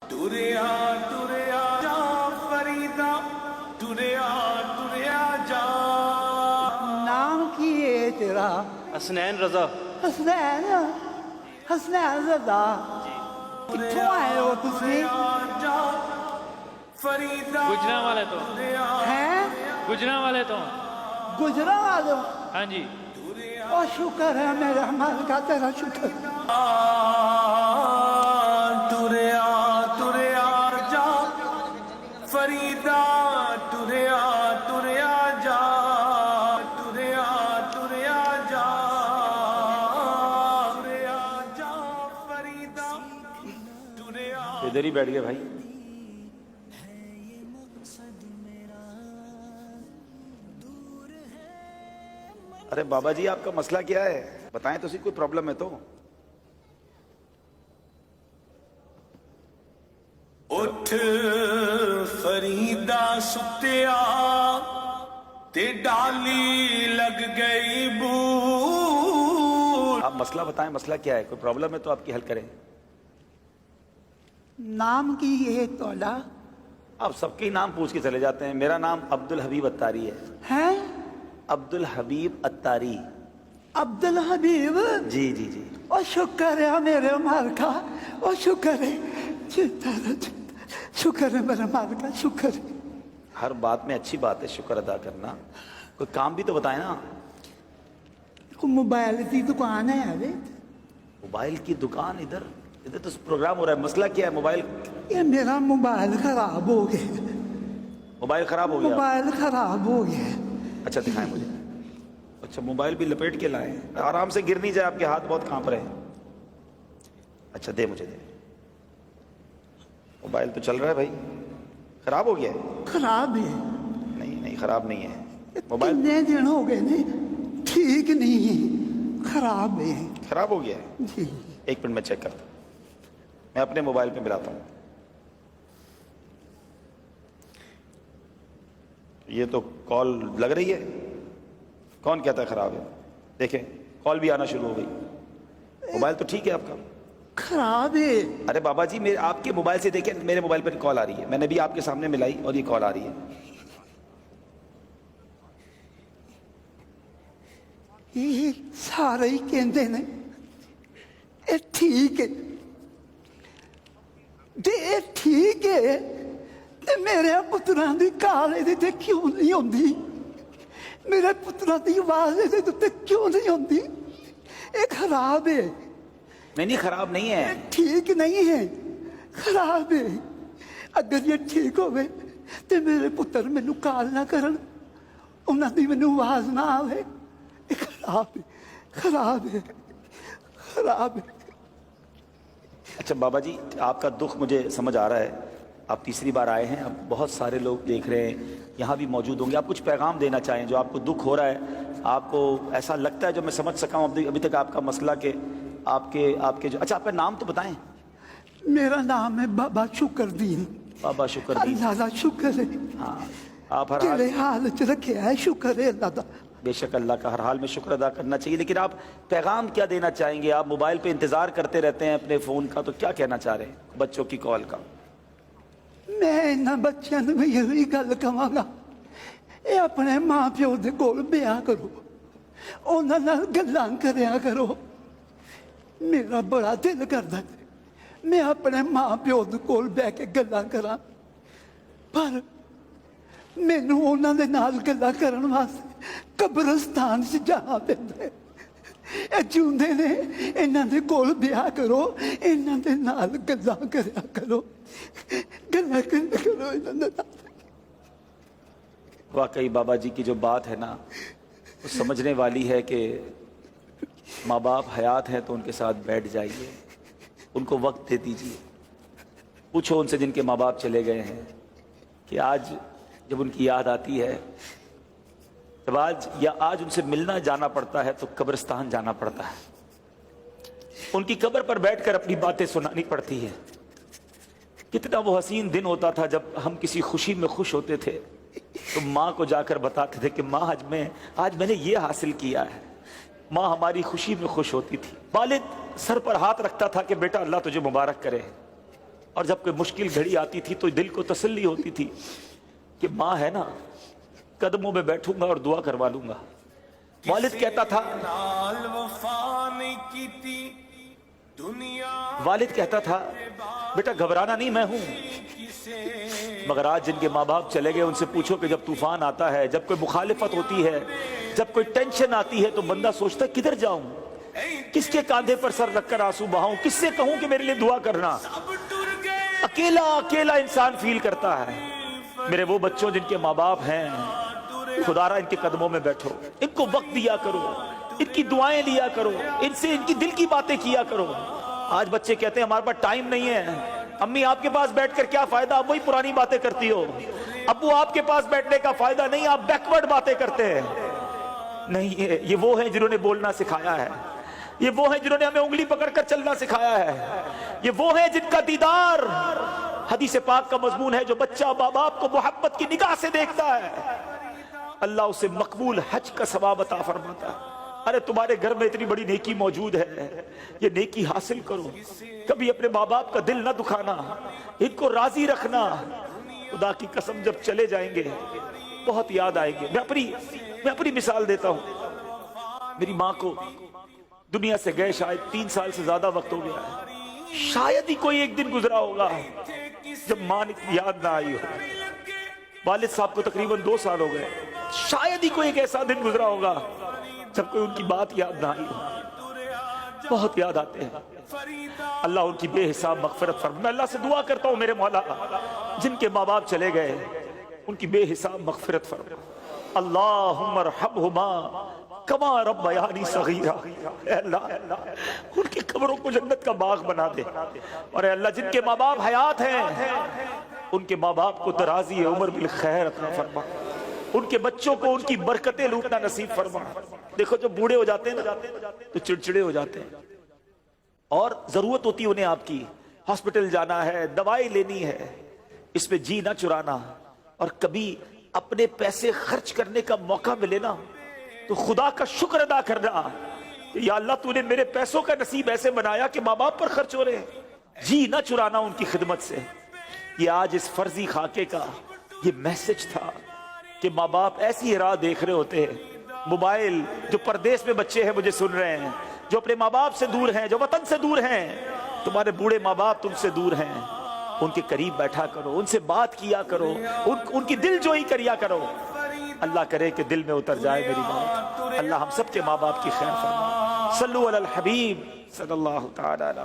टुरिया टुरिया जा फरीदा, टुरिया टुरिया जा। नाम की है तेरा? हसनैन रजा। हसनैन? हसनैन रजा। कित्थों आए हो तुसी? फरीदा गुजरा वाले तो हैं? गुजरा वाले तो गुजरा वाले हो? हाँ जी। ओ शुक्र है मेरे मालिक का, तेरा शुक्र। टुरिया टुरिया जा फरीदा, टुरिया टुरिया जा, टुरिया टुरिया जा, टुरिया जा फरीदा, टुरिया। इधर ही बैठ गए भाई। अरे बाबा जी, आपका मसला क्या है? बताएं तो सही, कोई प्रॉब्लम है तो? उठ फरीदा सुत्या, ते डाली लग गई बूट। आप मसला बताएं, मसला क्या है? कोई प्रॉब्लम है तो आपकी हल करें। नाम की है तोला? आप सबके नाम पूछ के चले जाते हैं। मेरा नाम अब्दुल हबीब अत्तारी है। हैं? अब्दुल हबीब अत्तारी। अब्दुल हबीब? जी जी जी। ओ शुक्र है मेरे मालिका, ओ शुक्र है, शुक्र है मेरे मालिका, शुक्र है। हर बात में अच्छी बात है शुक्र अदा करना। कोई काम भी तो बताए ना। कोई मोबाइल की दुकान है अभी? मोबाइल की दुकान? इधर इधर तो प्रोग्राम हो रहा है। मसला क्या है? मोबाइल? ये मेरा मोबाइल खराब हो गया। मोबाइल खराब हो गया? मोबाइल खराब हो गया। अच्छा दिखाएं मुझे। अच्छा, मोबाइल भी लपेट के लाए, आराम से गिर नहीं जाए, आपके हाथ बहुत कांप रहे हैं। अच्छा दे, मुझे दे। मोबाइल तो चल रहा है भाई। खराब हो गया है? खराब है? नहीं नहीं, खराब नहीं है मोबाइल। कितने दिन हो गए ने, ठीक नहीं है, खराब है। खराब हो गया है? जी। एक मिनट में चेक करता हूं। मैं अपने मोबाइल पे मिलाता हूं। ये तो कॉल लग रही है। कौन कहता है खराब है? देखें, कॉल भी आना शुरू हो गई। मोबाइल तो ठीक है आपका? खराब है। अरे बाबा जी, मेरे आपके मोबाइल से देखें, मेरे मोबाइल पर कॉल आ रही है। मैंने भी आपके सामने मिलाई और ये कॉल आ रही है। ये सारे ही कहते ने ये ठीक है, ये ठीक है, ते मेरे पुत्रां दी काल इहदे ते क्यों नहीं आउंदी? मेरे पुत्रां दी आवाज इहदे ते क्यों नहीं आउंदी? ये खराब है। नहीं, खराब नहीं है। ठीक नहीं है, खराब है। अगर ये ठीक होवे ते मेरे पुत्र मैनू काल ना करन, उन्हां दी मैनू आवाज ना आवे। ये खराब है, खराब है, खराब है। अच्छा बाबा जी, आपका दुख मुझे समझ आ रहा है। आप तीसरी बार आए हैं, अब बहुत सारे लोग देख रहे हैं, यहाँ भी मौजूद होंगे। आप कुछ पैगाम देना चाहें जो आपको दुख हो रहा है, आपको ऐसा लगता है, जो मैं समझ सका हूँ अभी तक आपका मसला के आपके जो। अच्छा, आपका नाम तो बताएं। मेरा नाम है बाबा शुक्रदीन। बाबा शुक्रदीन। अल्लाह का शुक्र है। हाँ, आप हर तेरे हाल हाल च रखे है, शुक्र है अल्लाह का। बेशक अल्लाह का हर हाल में शुक्र अदा करना चाहिए, लेकिन आप पैगाम क्या देना चाहेंगे? आप मोबाइल पे इंतजार करते रहते हैं अपने फोन का, तो क्या कहना चाह रहे हैं बच्चों की कॉल का? मैं इन्हां बच्चों नूं भी यही गल कहांगा, ये अपने माँ प्यो दे कोल ब्याह करो, उन्हां नाल गल्लां करया करो। मेरा बड़ा दिल करदा है मैं अपने माँ प्यो दे कोल बैठ के गल्लां करां, पर मैनू उन्हां दे नाल गल्लां करन वास्ते कब्रिस्तान च जाना पैंदा है। ਇਹ ਜਿਉਂਦੇ ਨੇ, ਇਹਨਾਂ ਦੇ ਕੋਲ ਵਿਆਹ ਕਰੋ, ਇਹਨਾਂ ਦੇ ਨਾਲ ਗੱਲਾਂ ਕਰਿਆ ਕਰੋ, ਗੱਲਾਂ ਕਰਿਆ ਕਰੋ ਇਹਨਾਂ ਦੇ ਨਾਲ। वाकई बाबा जी की जो बात है ना, वो समझने वाली है कि माँ बाप हयात हैं तो उनके साथ बैठ जाइए, उनको वक्त दे दीजिए। पूछो उनसे जिनके माँ बाप चले गए हैं कि आज जब उनकी याद आती है, जब आज उनसे मिलना जाना पड़ता है तो कब्रिस्तान जाना पड़ता है, उनकी कब्र पर बैठकर अपनी बातें सुनानी पड़ती है। कितना वो हसीन दिन होता था जब हम किसी खुशी में खुश होते थे तो माँ को जाकर बताते थे कि माँ आज मैंने ये हासिल किया है। माँ हमारी खुशी में खुश होती थी। वालिद सर पर हाथ रखता था कि बेटा अल्लाह तुझे मुबारक करे, اور جب کوئی مشکل گھڑی آتی تھی تو دل کو تسلی ہوتی تھی کہ ماں ہے نا، قدموں میں بیٹھوں گا اور دعا کروا لوں گا۔ والد کہتا تھا، نال وفا نہیں کیتی دنیا والد کہتا تھا بیٹا گھبرانا نہیں، میں ہوں۔ مگر آج جن کے ماں باپ چلے گئے ان سے پوچھو کہ جب طوفان آتا ہے، جب کوئی مخالفت ہوتی ہے، جب کوئی ٹینشن آتی ہے تو بندہ سوچتا ہے کدھر جاؤں، کس کے کاندھے پر سر رکھ کر آنسو بہاؤں، کس سے کہوں کہ میرے لیے دعا کرنا۔ اب ٹر گئے اکیلا اکیلا انسان فیل کرتا ہے۔ میرے وہ بچوں جن کے ماں باپ ہیں، خدا را ان کے قدموں میں بیٹھو، ان کو وقت دیا کرو، ان کی دعائیں لیا کرو، ان سے ان کی دل کی باتیں کیا کرو۔ آج بچے کہتے ہیں ہمارے پاس ٹائم نہیں ہے، امی آپ کے پاس بیٹھ کر کیا فائدہ، آپ وہی پرانی باتیں کرتی ہو، ابو آپ کے پاس بیٹھنے کا فائدہ نہیں، آپ بیکورڈ باتیں کرتے ہیں۔ نہیں، یہ وہ ہیں جنہوں نے بولنا سکھایا ہے، یہ وہ ہیں جنہوں نے ہمیں انگلی پکڑ کر چلنا سکھایا ہے، یہ وہ ہیں جن کا دیدار حدیث پاک کا مضمون ہے، جو بچہ ماں باپ کو محبت کی نگاہ سے دیکھتا ہے اللہ اسے مقبول حج کا ثواب عطا فرماتا ہے۔ ارے تمہارے گھر میں اتنی بڑی نیکی موجود ہے، یہ نیکی حاصل کرو، کبھی اپنے ماں باپ کا دل نہ دکھانا، ان کو راضی رکھنا۔ خدا کی قسم جب چلے جائیں گے بہت یاد آئیں گے۔ میں اپنی مثال دیتا ہوں، میری ماں کو دنیا سے گئے شاید 3 سال سے زیادہ وقت ہو گیا ہے، شاید ہی کوئی ایک دن گزرا ہوگا جب ماں کی یاد نہ آئی ہو۔ والد صاحب کو تقریباً 2 سال ہو گئے، شاید ہی کوئی ایک ایسا دن گزرا ہوگا جب کوئی ان کی بات یاد نہ آئی ہو۔ بہت یاد آتے ہیں۔ اللہ ان کی بے حساب مغفرت فرمائے۔ میں اللہ سے دعا کرتا ہوں میرے مولا جن کے ماں باپ چلے گئے ان کی بے حساب مغفرت فرمائے۔ اللہم ارحمہما کما ربیانی صغیرا۔ اے اللہ ان کی قبروں کو جنت کا باغ بنا دے، اور اے اللہ جن کے ماں باپ حیات ہیں ان کے ماں باپ کو درازی عمر بالخیر عطا فرما، ان کے بچوں کو ان کی برکتیں لوٹنا نصیب فرما۔ دیکھو جب بوڑھے ہو جاتے ہیں نا تو چڑچڑے ہو جاتے ہیں، اور ضرورت ہوتی ہے انہیں آپ کی، ہاسپٹل جانا ہے، دوائی لینی ہے، اس میں جی نہ چرانا، اور کبھی اپنے پیسے خرچ کرنے کا موقع ملے نا تو خدا کا شکر ادا کرنا کہ یا اللہ تو نے میرے پیسوں کا نصیب ایسے بنایا کہ ماں باپ پر خرچ ہو رہے ہیں، جی نہ چرانا ان کی خدمت سے۔ یہ آج اس فرضی خاکے کا یہ میسج تھا کہ ماں باپ ایسی راہ دیکھ رہے ہوتے ہیں، موبائل، جو پردیس میں بچے ہیں مجھے سن رہے ہیں، جو اپنے ماں باپ سے دور ہیں، جو وطن سے دور ہیں، تمہارے بوڑھے ماں باپ تم سے دور ہیں، ان کے قریب بیٹھا کرو، ان سے بات کیا کرو، ان کی دل جوئی کریا کرو۔ اللہ کرے کہ دل میں اتر جائے میری بات۔ اللہ ہم سب کے ماں باپ کی خیر فرمائے۔ صلو علی الحبیب صلی اللہ تعالی علیہ